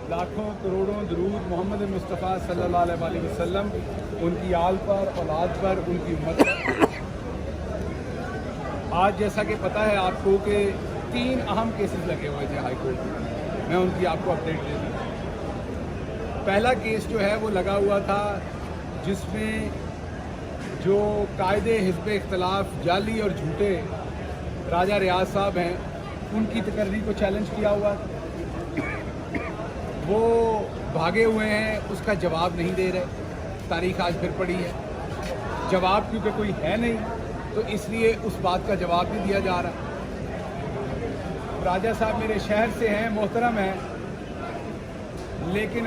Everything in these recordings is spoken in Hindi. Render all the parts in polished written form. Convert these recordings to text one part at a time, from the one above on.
लाखों करोड़ों दरूद मोहम्मद मुस्तफ़ा सल्लल्लाहु अलैहि वसल्लम, उनकी आल पर, औलाद पर, उनकी उम्मत पर। आज जैसा कि पता है आपको कि 3 अहम केसेस लगे हुए थे हाई कोर्ट में, मैं उनकी आपको अपडेट दे दूँ। पहला केस जो है वो लगा हुआ था जिसमें जो कायदे हिज़्ब इख्तिलाफ जाली और झूठे राजा रियाज साहब हैं, उनकी तकर्री को चैलेंज किया हुआ, वो भागे हुए हैं, उसका जवाब नहीं दे रहे। तारीख आज फिर पड़ी है, जवाब क्योंकि कोई है नहीं तो इसलिए उस बात का जवाब नहीं दिया जा रहा। राजा साहब मेरे शहर से हैं, मोहतरम हैं, लेकिन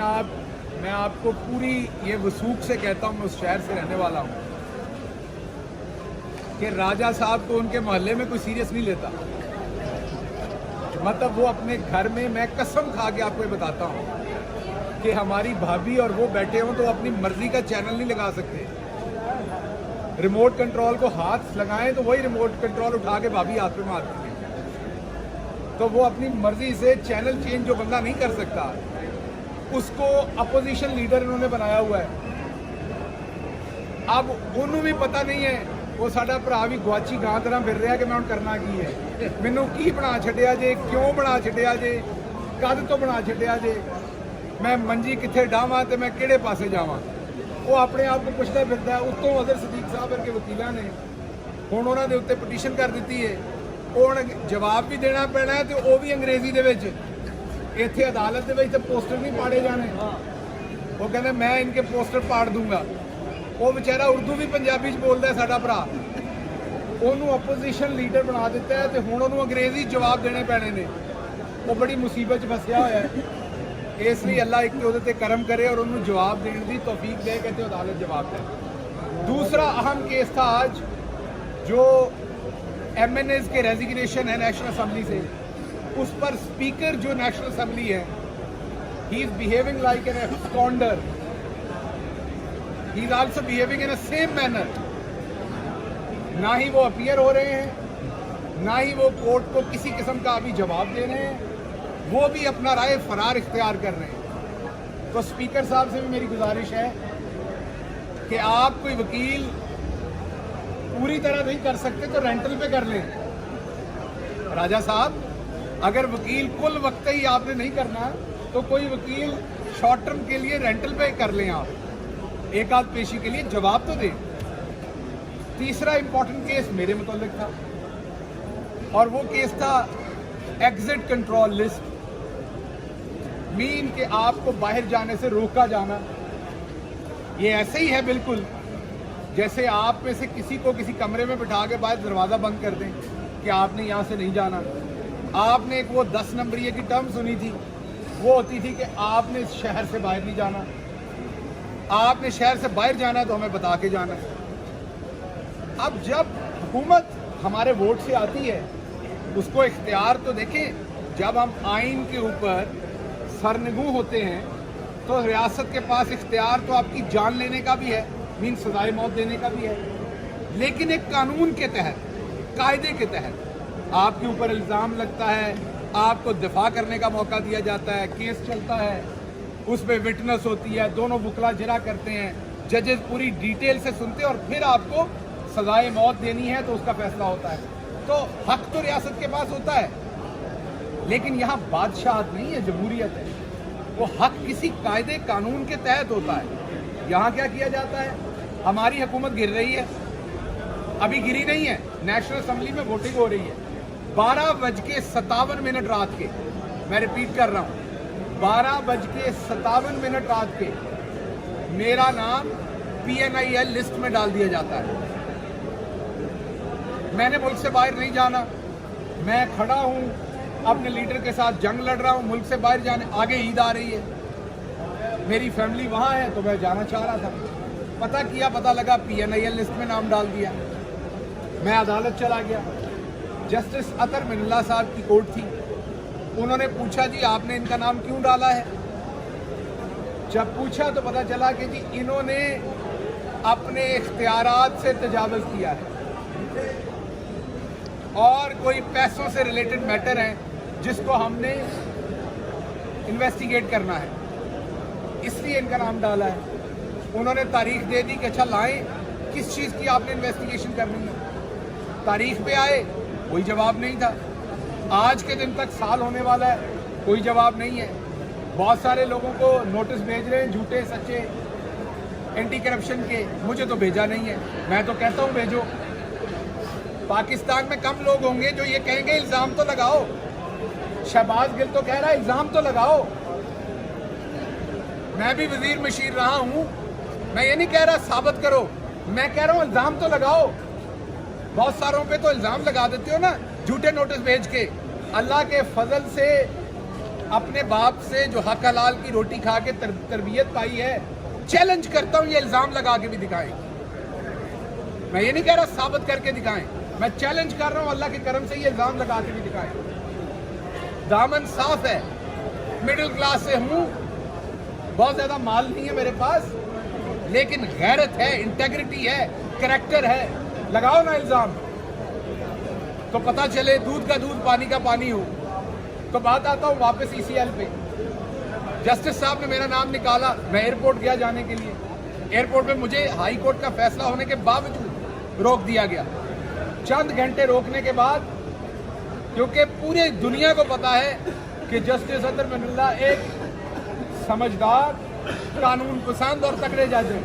मैं आपको पूरी ये वसूख से कहता हूँ, मैं उस शहर से रहने वाला हूँ, कि राजा साहब को उनके मोहल्ले में कोई सीरियस नहीं लेता। मतलब वो अपने घर में, मैं कसम खा के आपको ये बताता हूँ कि हमारी भाभी और वो बैठे हों तो अपनी मर्जी का चैनल नहीं लगा सकते। रिमोट कंट्रोल को हाथ लगाएं तो वही रिमोट कंट्रोल उठा के भाभी हाथ पे मारती है। तो वो अपनी मर्जी से चैनल चेंज जो बंदा नहीं कर सकता, उसको अपोजिशन लीडर इन्होंने बनाया हुआ है। अब उन्होंने भी पता नहीं है, वो साडा भरा भी गुआची गां तरह फिर रहा कि मैं हुण करना की है, मैनू की बना छड्डिया जे, क्यों बना छड्डिया जे, कद तो बना छड्डिया जे, मैं मंजी कित्थे डावां ते मैं किहड़े पासे जावां। वो अपने आप को पुछदा फिरदा है। उत्तों अज़र सदीक साहब वर्गे वकीलां ने हुण उन्हां दे उत्ते पटीशन कर दित्ती है, हुण जवाब भी देना पैना है, तो वो भी अंग्रेजी दे विच। इत्थे अदालत दे विच ते पोस्टर नहीं पाड़े जाने। वो कहंदे मैं इनके पोस्टर पाड़ दूंगा। वो बेचारा उर्दू भी पंजाबी च बोलदा है साडा भरा, ਉਹਨੂੰ अपोजिशन लीडर बना दिता है, तो हुण ਉਹਨੂੰ अंग्रेजी जवाब देने पैने ने। वो बड़ी मुसीबत च फसिया होया है। इसलिए अल्लाह एक तो ਉਹਦੇ ਤੇ करम करे और ਉਹਨੂੰ जवाब देने की तौफीक दे, कहते अदालत जवाब दे। दूसरा अहम केस था आज, जो MNAs के रेजिग्नेशन है नेशनल असम्बली से, उस पर स्पीकर जो नेशनल असम्बली है, he is behaving like an absconder, he is also behaving in a same manner. ना ही वो अपीयर हो रहे हैं, ना ही वो कोर्ट को किसी किस्म का अभी जवाब दे रहे हैं, वो भी अपना राय फरार इख्तियार कर रहे हैं। तो स्पीकर साहब से भी मेरी गुजारिश है कि आप कोई वकील पूरी तरह नहीं कर सकते तो रेंटल पे कर लें। राजा साहब, अगर वकील कुल वक्त ही आपने नहीं करना तो कोई वकील शॉर्ट टर्म के लिए रेंटल पे कर लें, आप एक आध पेशी के लिए जवाब तो दें। तीसरा इंपॉर्टेंट केस मेरे मुतालिक था, और वो केस था एग्जिट कंट्रोल लिस्ट, मीन के आपको बाहर जाने से रोका जाना। ये ऐसे ही है बिल्कुल जैसे आप में से किसी को किसी कमरे में बिठा के बाहर दरवाज़ा बंद कर दें कि आपने यहाँ से नहीं जाना। आपने एक वो 10 नंबरिए की टर्म सुनी थी, वो होती थी कि आपने इस शहर से बाहर नहीं जाना, आपने शहर से बाहर जाना तो हमें बता के जाना। अब जब हुकूमत हमारे वोट से आती है, उसको इख्तियार तो देखें। जब हम आइन के ऊपर सरनगू होते हैं तो रियासत के पास इख्तियार तो आपकी जान लेने का भी है, मीन सजाए मौत देने का भी है, लेकिन एक कानून के तहत, कायदे के तहत आपके ऊपर इल्ज़ाम लगता है, आपको दिफा करने का मौका दिया जाता है, केस चलता है, उसमें विटनेस होती है, दोनों वकला जरा करते हैं, जजेस पूरी डिटेल से सुनते हैं और फिर आपको सजाए मौत देनी है तो उसका फैसला होता है। तो हक तो रियासत के पास होता है, लेकिन यहाँ बादशाहत नहीं है, जमहूरियत है। वो हक किसी कायदे कानून के तहत होता है। यहाँ क्या किया जाता है, हमारी हुकूमत गिर रही है, अभी गिरी नहीं है, नेशनल असम्बली में वोटिंग हो रही है, 12:57 रात के, मैं रिपीट कर रहा हूँ, 12:57 रात के मेरा नाम PNIL लिस्ट में डाल दिया जाता है। मैंने मुल्क से बाहर नहीं जाना, मैं खड़ा हूँ अपने लीडर के साथ जंग लड़ रहा हूँ, मुल्क से बाहर जाने, आगे ईद आ रही है, मेरी फैमिली वहाँ है तो मैं जाना चाह रहा था, पता किया, पता लगा PNIL लिस्ट में नाम डाल दिया। मैं अदालत चला गया, जस्टिस अतर मिनल्ला साहब की कोर्ट थी, उन्होंने पूछा जी आपने इनका नाम क्यों डाला है। जब पूछा तो पता चला कि जी इन्होंने अपने इख्तियारात से तजावुज़ किया है और कोई पैसों से रिलेटेड मैटर है जिसको हमने इन्वेस्टिगेट करना है, इसलिए इनका नाम डाला है। उन्होंने तारीख दे दी कि अच्छा लाएं, किस चीज़ की आपने इन्वेस्टिगेशन करनी है। तारीख पे आए, कोई जवाब नहीं था। आज के दिन तक साल होने वाला है, कोई जवाब नहीं है। बहुत सारे लोगों को नोटिस भेज रहे हैं, झूठे सच्चे एंटी करप्शन के, मुझे तो भेजा नहीं है। मैं तो कहता हूँ भेजो। पाकिस्तान में कम लोग होंगे जो ये कहेंगे इल्ज़ाम तो लगाओ। शहबाज गिल तो कह रहा है इल्ज़ाम तो लगाओ। मैं भी वजीर मशीर रहा हूँ, मैं ये नहीं कह रहा साबित करो, मैं कह रहा हूँ इल्ज़ाम तो लगाओ। बहुत सारों पे तो इल्ज़ाम लगा देते हो ना, झूठे नोटिस भेज के। अल्लाह के फजल से अपने बाप से जो हक हलाल की रोटी खा के तरबियत पाई है, चैलेंज करता हूँ ये इल्ज़ाम लगा के भी दिखाएं। मैं ये नहीं कह रहा साबित करके दिखाएं, मैं चैलेंज कर रहा हूँ अल्लाह के करम से ये इल्ज़ाम लगा के भी दिखाएं। दामन साफ है, मिडिल क्लास से हूँ, बहुत ज़्यादा माल नहीं है मेरे पास, लेकिन गैरत है, इंटेग्रिटी है, करैक्टर है। लगाओ ना इल्ज़ाम, तो पता चले दूध का दूध पानी का पानी हो। तो बात आता हूँ वापस ECL पे। जस्टिस साहब ने मेरा नाम निकाला, मैं एयरपोर्ट गया जाने के लिए। एयरपोर्ट पे मुझे हाई कोर्ट का फैसला होने के बावजूद रोक दिया गया। चंद घंटे रोकने के बाद, क्योंकि पूरी दुनिया को पता है कि जस्टिस अतर मनिल्ला एक समझदार, कानून पसंद और तकड़े जज हैं।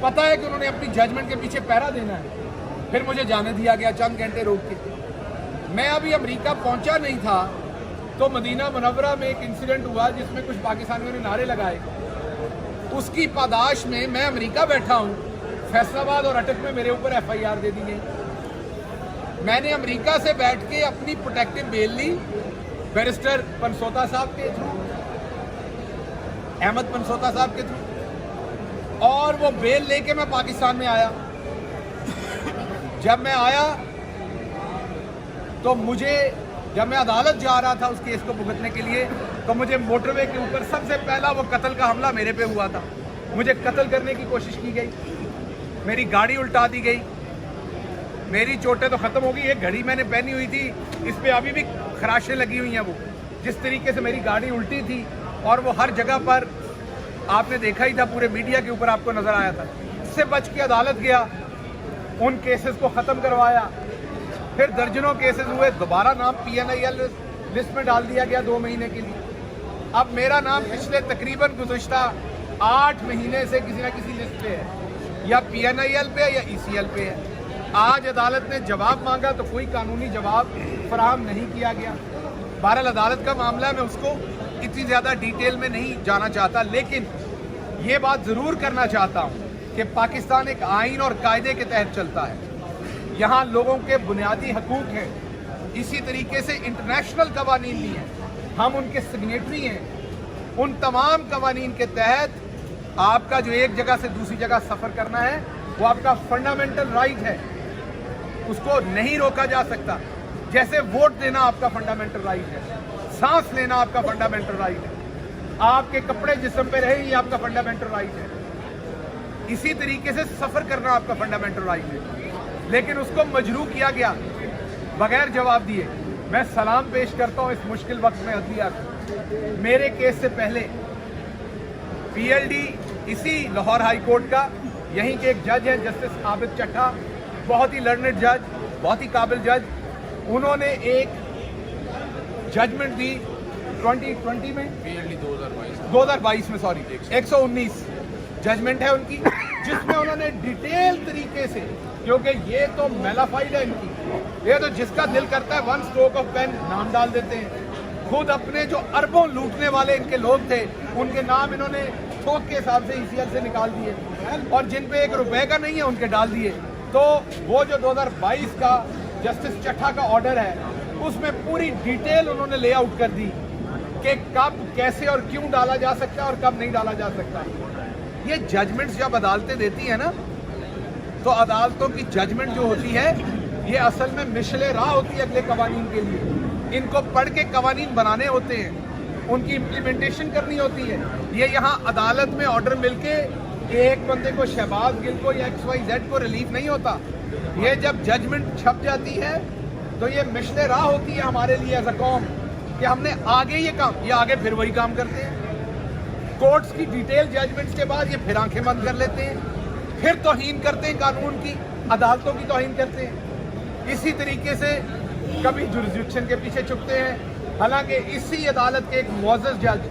पता है कि उन्होंने अपनी जजमेंट के पीछे पहरा देना है। फिर मुझे जाने दिया गया चंद घंटे रोक के। मैं अभी अमेरिका पहुंचा नहीं था तो मदीना मुनव्वरा में एक इंसिडेंट हुआ जिसमें कुछ पाकिस्तानियों ने नारे लगाए। उसकी पादाश में मैं अमेरिका बैठा हूं, फैसलाबाद और अटक में मेरे ऊपर FIR दे दी गई। मैंने अमेरिका से बैठ के अपनी प्रोटेक्टिव बेल ली बैरिस्टर पनसोता साहब के थ्रू, अहमद पनसोता साहब के थ्रू, और वो बेल लेके मैं पाकिस्तान में आया। जब मैं आया तो जब मैं अदालत जा रहा था उस केस को भुगतने के लिए, तो मुझे मोटरवे के ऊपर सबसे पहला वो कत्ल का हमला मेरे पे हुआ था। मुझे कत्ल करने की कोशिश की गई, मेरी गाड़ी उल्टा दी गई, मेरी चोटें तो ख़त्म हो गई। एक घड़ी मैंने पहनी हुई थी, इस पर अभी भी खराशें लगी हुई हैं। वो जिस तरीके से मेरी गाड़ी उल्टी थी, और वो हर जगह पर आपने देखा ही था, पूरे मीडिया के ऊपर आपको नज़र आया था। इससे बच के अदालत गया, उन केसेस को ख़त्म करवाया। फिर दर्जनों केसेस हुए, दोबारा नाम PNIL लिस्ट में डाल दिया गया 2 महीने के लिए। अब मेरा नाम पिछले तकरीबन गुज़श्ता 8 महीने से किसी न किसी लिस्ट पे है, या PNIL पे या ECL पे है। आज अदालत ने जवाब मांगा तो कोई कानूनी जवाब फराहम नहीं किया गया। बहरहाल अदालत का मामला, मैं उसको इतनी ज़्यादा डिटेल में नहीं जाना चाहता, लेकिन ये बात ज़रूर करना चाहता हूँ कि पाकिस्तान एक आइन और कायदे के तहत चलता है। यहाँ लोगों के बुनियादी हकूक़ हैं, इसी तरीके से इंटरनेशनल कवानीन भी हैं, हम उनके सिग्नेटरी हैं। उन तमाम कवानीन के तहत आपका जो एक जगह से दूसरी जगह सफ़र करना है, वो आपका फंडामेंटल राइट है, उसको नहीं रोका जा सकता। जैसे वोट देना आपका फंडामेंटल राइट है, सांस लेना आपका फंडामेंटल राइट है, आपके कपड़े जिस्म पे रहे ये आपका फंडामेंटल राइट है, इसी तरीके से सफ़र करना आपका फंडामेंटल राइट है। लेकिन उसको मजरू किया गया बगैर जवाब दिए। मैं सलाम पेश करता हूँ इस मुश्किल वक्त में अदलिया को। मेरे केस से पहले PLD इसी लाहौर हाई कोर्ट का, यहीं के एक जज हैं जस्टिस आबिद चट्टा, बहुत ही लर्नेड जज, बहुत ही काबिल जज, उन्होंने एक जजमेंट दी 2020 में, PLD 2022 में, सॉरी 119 जजमेंट है उनकी, जिसमें उन्होंने डिटेल तरीके से, क्योंकि ये तो मेलाफाइड है इनकी, ये तो जिसका दिल करता है वन स्ट्रोक ऑफ पेन नाम डाल देते हैं। खुद अपने जो अरबों लूटने वाले इनके लोग थे, उनके नाम इन्होंने थोक के हिसाब से ECL से निकाल दिए, और जिन पे 1 रुपए का नहीं है उनके डाल दिए। तो वो जो 2022 का जस्टिस चट्टा का ऑर्डर है, उसमें पूरी डिटेल उन्होंने लेआउट कर दी कि कब, कैसे और क्यों डाला जा सकता है और कब नहीं डाला जा सकता। ये जजमेंट्स जब अदालतें देती है ना, तो अदालतों की जजमेंट जो होती है, ये असल में मिशले राह होती है अगले कवानीन के लिए। इनको पढ़ के कवानीन बनाने होते हैं, उनकी इम्प्लीमेंटेशन करनी होती है। ये यहाँ अदालत में ऑर्डर मिलके एक बंदे को, शहबाज गिल को या XYZ को रिलीफ नहीं होता। ये जब जजमेंट छप जाती है तो ये मिशले राह होती है हमारे लिए एज अ कौम कि हमने आगे ये आगे फिर वही काम करते हैं। कोर्ट्स की डिटेल जजमेंट्स के बाद ये फिर आंखें बंद कर लेते हैं, फिर तौहीन करते हैं, कानून की अदालतों की तौहीन करते हैं। इसी तरीके से कभी जुरिसडिक्शन के पीछे छुपते हैं। हालांकि इसी अदालत के एक मुअज़्ज़ज़ जज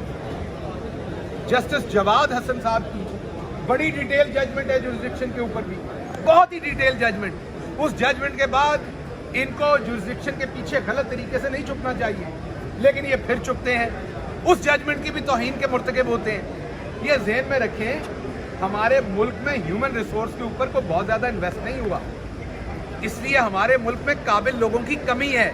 जस्टिस जवाद हसन साहब की बड़ी डिटेल जजमेंट है जुरिसडिक्शन के ऊपर भी, बहुत ही डिटेल जजमेंट। उस जजमेंट के बाद इनको जुरिसडिक्शन के पीछे गलत तरीके से नहीं छुपना चाहिए, लेकिन ये फिर छुपते हैं। उस जजमेंट की भी तौहीन के मुर्तकिब होते हैं। ये ज़हन में रखें, हमारे मुल्क में ह्यूमन रिसोर्स के ऊपर कोई बहुत ज़्यादा इन्वेस्ट नहीं हुआ, इसलिए हमारे मुल्क में काबिल लोगों की कमी है।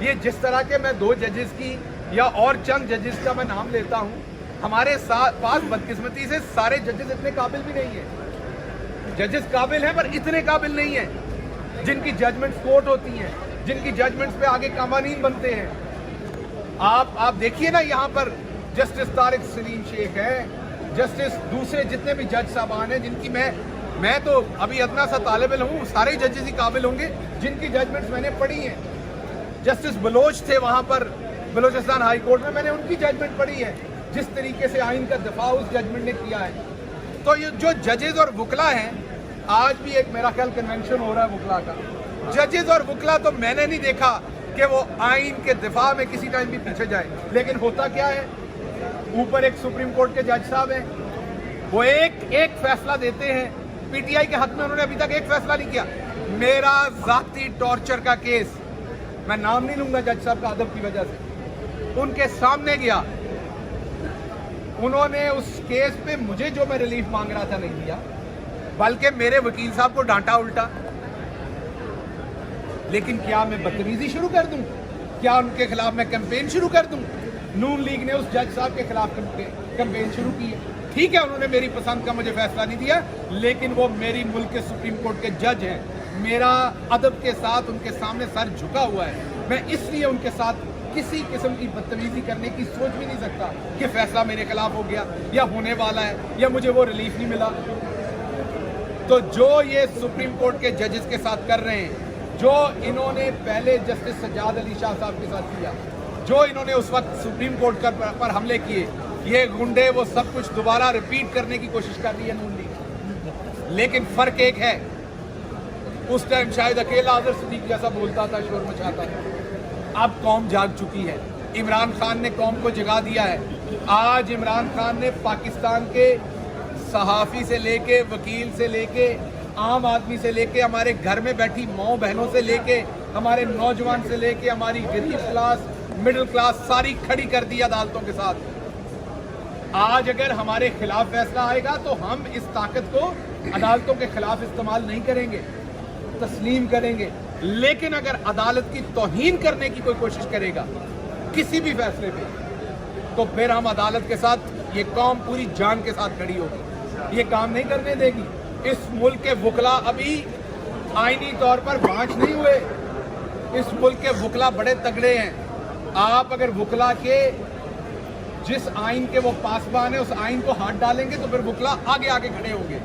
ये जिस तरह के मैं 2 जजेस की या और चंद जजेस का मैं नाम लेता हूँ, हमारे पास बदकिस्मती से सारे जजेस इतने काबिल भी नहीं है। जजेस काबिल हैं पर इतने काबिल नहीं हैं जिनकी जजमेंट्स कोर्ट होती हैं, जिनकी जजमेंट्स पे आगे कानून बनते हैं। आप देखिए ना, यहाँ पर जस्टिस तारिक सलीम शेख है, जस्टिस दूसरे जितने भी जज साहबान हैं, जिनकी मैं तो अभी इतना सा तालिब इल्म हूँ, सारे जजेस ही काबिल होंगे जिनकी जजमेंट्स मैंने पढ़ी हैं। जस्टिस बलोच थे वहाँ पर बलोचिस्तान हाई कोर्ट में, मैंने उनकी जजमेंट पढ़ी है, जिस तरीके से आइन का दफा उस जजमेंट ने किया है। तो ये जो जजेस और वकला हैं, आज भी एक मेरा ख्याल कन्वेंशन हो रहा है वकला का। जजेस और वकला तो मैंने नहीं देखा कि वो आइन के दिफा में किसी टाइम भी पीछे जाए, लेकिन होता क्या है, ऊपर एक सुप्रीम कोर्ट के जज साहब हैं, वो एक फैसला देते हैं। पीटीआई के हक में उन्होंने अभी तक एक फैसला नहीं किया। मेरा जाती टॉर्चर का केस, मैं नाम नहीं लूंगा जज साहब का अदब की वजह से, उनके सामने गया, उन्होंने उस केस पे मुझे जो मैं रिलीफ मांग रहा था नहीं दिया, बल्कि मेरे वकील साहब को डांटा उल्टा। लेकिन क्या मैं बदतमीजी शुरू कर दूं? क्या उनके खिलाफ मैं कैंपेन शुरू कर दूं? नून लीग ने उस जज साहब के खिलाफ कैंपेन शुरू की है। ठीक है, उन्होंने मेरी पसंद का मुझे फैसला नहीं दिया, लेकिन वो मेरी मुल्क के सुप्रीम कोर्ट के जज हैं। मेरा अदब के साथ उनके सामने सर झुका हुआ है। मैं इसलिए उनके साथ किसी किस्म की बदतमीजी करने की सोच भी नहीं सकता कि फैसला मेरे खिलाफ हो गया या होने वाला है या मुझे वो रिलीफ नहीं मिला। तो जो ये सुप्रीम कोर्ट के जजेस के साथ कर रहे हैं, जो इन्होंने पहले जस्टिस सज्जाद अली शाह साहब के साथ किया, जो इन्होंने उस वक्त सुप्रीम कोर्ट पर हमले किए, ये गुंडे वो सब कुछ दोबारा रिपीट करने की कोशिश कर रही है नून लीग। लेकिन फर्क एक है, उस टाइम शायद अकेला आज़र सिद्दीक जैसा बोलता था, शोर मचाता था। अब कौम जाग चुकी है। इमरान खान ने कौम को जगा दिया है। आज इमरान खान ने पाकिस्तान के सहाफ़ी से लेके, वकील से लेके, आम आदमी से लेके, हमारे घर में बैठी माओ बहनों से लेके, हमारे नौजवान से लेके, हमारी गरीब क्लास, मिडिल क्लास, सारी खड़ी कर दी अदालतों के साथ। आज अगर हमारे खिलाफ फैसला आएगा तो हम इस ताकत को अदालतों के खिलाफ इस्तेमाल नहीं करेंगे, तस्लीम करेंगे। लेकिन अगर अदालत की तौहीन करने की कोई कोशिश करेगा किसी भी फैसले पे, तो फिर हम अदालत के साथ, ये कौम पूरी जान के साथ खड़ी होगी, ये काम नहीं करने देगी। इस मुल्क के वकला अभी आईनी तौर पर बांझ नहीं हुए। इस मुल्क के वकला बड़े तगड़े हैं। आप अगर वकला के जिस आइन के वो पासबान है, उस आइन को हाथ डालेंगे तो फिर वकला आगे आगे खड़े होंगे।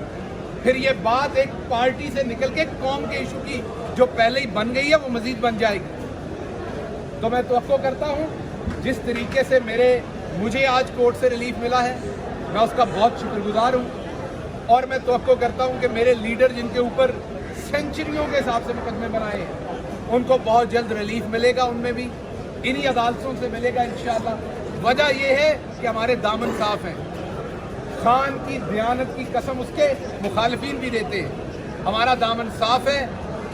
फिर ये बात एक पार्टी से निकल के कौम के इशू की, जो पहले ही बन गई है, वो मजीद बन जाएगी। तो मैं तवक्को करता हूँ, जिस तरीके से मुझे आज कोर्ट से रिलीफ मिला है, मैं उसका बहुत शुक्रगुजार हूँ। और मैं तवक्को करता हूँ कि मेरे लीडर, जिनके ऊपर सेंचुरियों के हिसाब से मुकदमे बनाए हैं, उनको बहुत जल्द रिलीफ मिलेगा। उनमें भी इन्हीं अदालतों से मिलेगा इंशाअल्लाह। वजह यह है कि हमारे दामन साफ हैं। खान की दयानत की कसम उसके मुखालिफिन भी देते हैं। हमारा दामन साफ है,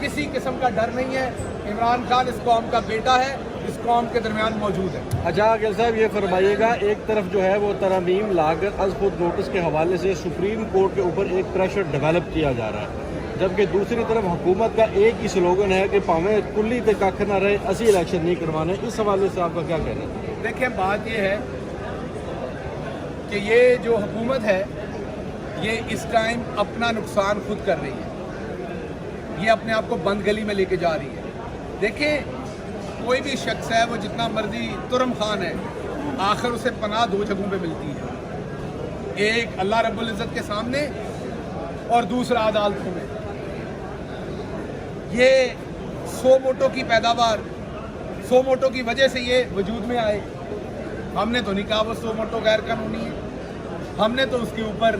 किसी किस्म का डर नहीं है। इमरान खान इस कौम का बेटा है, इस कौम के दरमियान मौजूद है। अच्छा गिल साहब, ये फरमाइएगा, एक तरफ जो है वो तरमीम लाकर अज खुद नोटिस के हवाले से सुप्रीम कोर्ट के ऊपर एक प्रेशर डेवलप किया जा रहा है, जबकि दूसरी तरफ हुकूमत का एक ही स्लोगन है कि भावें कुल्ली तक कख ना रहे, असी इलेक्शन नहीं करवाने। इस हवाले से आपका क्या कहना है? देखिए, बात ये है कि ये जो हुकूमत है, ये इस टाइम अपना नुकसान खुद कर रही है। ये अपने आप को बंद गली में लेके जा रही है। देखिए, कोई भी शख्स है, वो जितना मर्जी तुरम खान है, आखिर उसे पनाह 2 जगहों पे मिलती है। एक अल्लाह रब्बुल इज़्ज़त के सामने और दूसरा अदालतों में। ये 100 वोटों की पैदावार सो मोटो की वजह से ये वजूद में आए। हमने तो नहीं कहा वो सो मोटो गैर कानूनी है, हमने तो उसके ऊपर,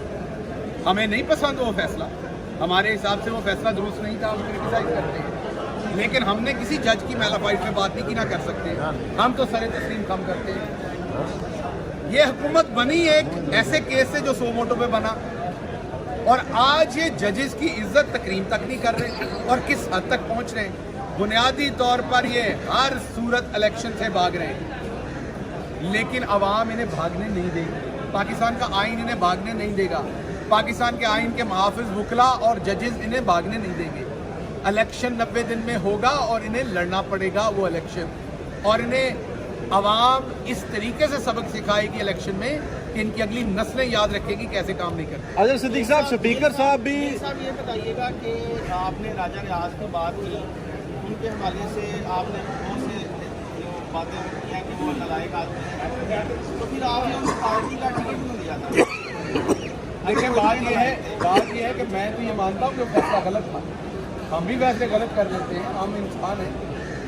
हमें नहीं पसंद वो फैसला, हमारे हिसाब से वो फैसला दुरुस्त नहीं था, हम क्रिटिसाइज करते हैं, लेकिन हमने किसी जज की मैलाफाइट में बात नहीं की ना कर सकते, हम तो सरे तस्लीम कम करते हैं। ये हुकूमत बनी एक ऐसे केस से जो सो मोटो पे बना, और आज ये जजेस की इज्जत तकरीम तक नहीं कर रहे, और किस हद तक पहुंच रहे हैं। बुनियादी तौर पर ये हर सूरत इलेक्शन से भाग रहे हैं, लेकिन अवाम इन्हें भागने नहीं देगी, पाकिस्तान का आइन इन्हें भागने नहीं देगा, पाकिस्तान के आइन के मुहाफिज वकला और जजेस इन्हें भागने नहीं देंगे। इलेक्शन 90 दिन में होगा और इन्हें लड़ना पड़ेगा वो इलेक्शन, और इन्हें अवाम इस तरीके से सबक सिखाएगी इलेक्शन में कि इनकी अगली नस्लें याद रखेगी कैसे काम नहीं करते। अजहर सिद्दीक साहब, स्पीकर साहब भी साहब ये बताइएगा कि आपने राजा रियाज की बात की, उनके हवाले से आपने बहुत से जो बातें की हैं कि वो नालायक आदमी हैं, तो फिर आपने उनको पार्टी का टिकट क्यों दिया था? देखिए बात यह है कि मैं तो ये मानता हूँ कि फैसला गलत था, हम भी वैसे गलत कर लेते हैं, हम इंसान हैं।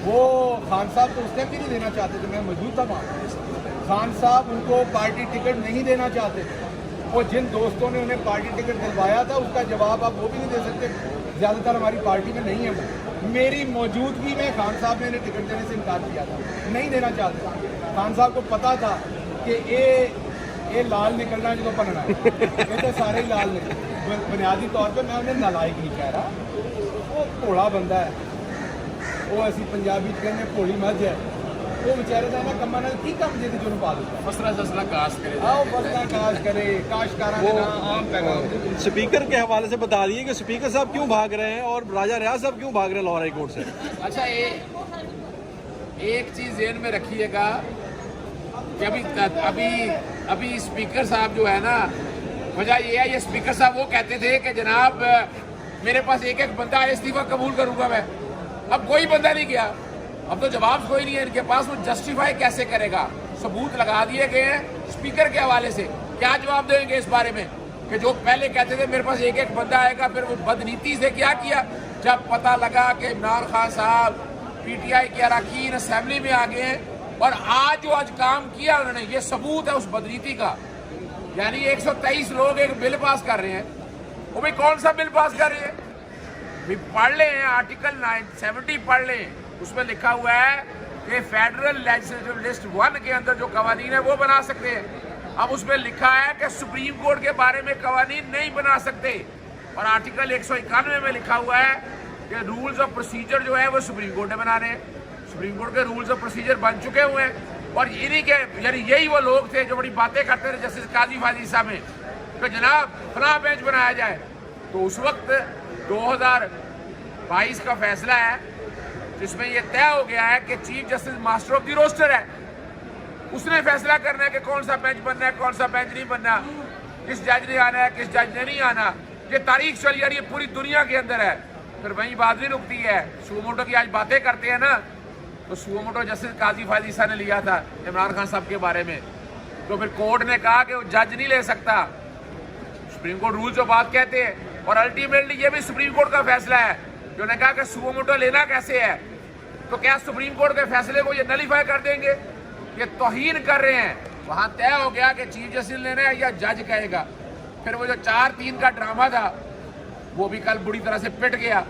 वो खान साहब तो उस टाइम भी नहीं देना चाहते थे, मैं मौजूद था वहाँ। खान साहब उनको पार्टी टिकट नहीं देना चाहते थे, वो जिन दोस्तों ने उन्हें पार्टी टिकट दिलवाया था उसका जवाब आप वो भी नहीं दे सकते, ज़्यादातर हमारी पार्टी में नहीं है वो। मेरी मौजूदगी में खान साहब ने इन्हें टिकट देने से इनकार किया था, नहीं देना चाहते। खान साहब को पता था कि ये लाल निकलना जो बनना है, ये तो सारे ही लाल निकले। बुनियादी तौर पर मैं उन्हें नालायक नहीं कह रहा, वो भोला बंदा है, वो असी पंजाबी कहने भोली मझ है, वो बेचारे का ना कमा नाल की काम जे जो पा दो फसला जसला काश करे, आओ फसला काश करे, काशकारा के नाम आम पैगाम। स्पीकर के हवाले से बता दिए कि स्पीकर साहब क्यों भाग रहे हैं और राजा रियाज साहब क्यों भाग रहे हैं लाहौर हाई कोर्ट से। अच्छा, ये एक चीज ज़हन में रखिएगा कि अभी स्पीकर साहब जो है ना, वजह ये है, ये स्पीकर साहब वो कहते थे कि जनाब मेरे पास एक एक बंदा इस्तीफा कबूल करूंगा मैं, अब कोई बंदा नहीं गया, अब तो जवाब कोई नहीं है इनके पास, वो जस्टिफाई कैसे करेगा? सबूत लगा दिए गए हैं स्पीकर के हवाले से, क्या जवाब देंगे इस बारे में कि जो पहले कहते थे मेरे पास एक एक बंदा आएगा, फिर वो बदनीति से क्या किया जब पता लगा कि इमरान खान साहब PTI के अरकान असेंबली में आ गए हैं, और आज काम किया उन्होंने, ये सबूत है उस बदनीति का। यानी 123 लोग एक बिल पास कर रहे हैं, वो भी कौन सा बिल पास कर रहे हैं? भी पढ़ लें आर्टिकल 970 पढ़ लें, उसमें लिखा हुआ है कि फेडरल लेजिस्लेटिव लिस्ट 1 के अंदर जो कवानीन है वो बना सकते हैं। अब उसमें लिखा है कि सुप्रीम कोर्ट के बारे में कवानीन नहीं बना सकते, और आर्टिकल 191 में लिखा हुआ है कि रूल्स ऑफ प्रोसीजर जो है वो सुप्रीम कोर्ट ने बनाने हैं। सुप्रीम कोर्ट के रूल्स ऑफ प्रोसीजर बन चुके हुए हैं, और इन्हीं के यानी यही वो लोग थे जो बड़ी बातें करते थे जस्टिस काजी फाजी साहब में कि जनाब फलां बेंच बनाया जाए। तो उस वक्त 2022 का फैसला है जिसमें यह तय हो गया है कि chief justice master of the roster है, उसने फैसला करना है कि कौन सा बेंच बनना है, कौन सा बेंच नहीं बनना, किस जज ने आना है, किस जज ने नहीं आना। ये तारीख चली जा रही है पूरी दुनिया के अंदर है। फिर वही बात भी रुकती है, सुओ मोटो की आज बातें करते हैं ना, तो सुओ मोटो जस्टिस काजी फाजी साहब ने लिया था इमरान खान साहब के बारे में, तो फिर कोर्ट ने कहा कि वो जज नहीं ले सकता, सुप्रीम कोर्ट रूल जो बात कहते हैं, और अल्टीमेटली ये भी सुप्रीम कोर्ट का फैसला है जो ने कहा कि सुओ मोटो लेना कैसे है। तो क्या सुप्रीम कोर्ट के फैसले को ये नलीफाई कर देंगे? ये तौहीन कर रहे हैं। वहां तय हो गया कि चीफ जस्टिस लेना है या जज कहेगा। फिर वो जो 4-3 का ड्रामा था वो भी कल बुरी तरह से पिट गया,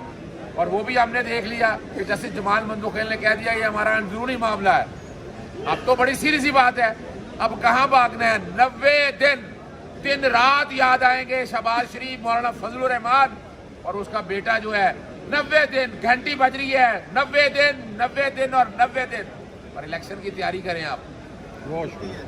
और वो भी हमने देख लिया कि जस्टिस जमाल मंदोखेल ने कह दिया ये हमारा अंदरूनी मामला है। अब तो बड़ी सीधी सी बात है, अब कहाँ भागना है? 90 दिन रात याद आएंगे शहबाज शरीफ, मौलाना फजलुर रहमान और उसका बेटा जो है। 90 दिन घंटी बज रही है, 90 दिन और 90 दिन, और इलेक्शन की तैयारी करें आप। बहुत शुक्रिया।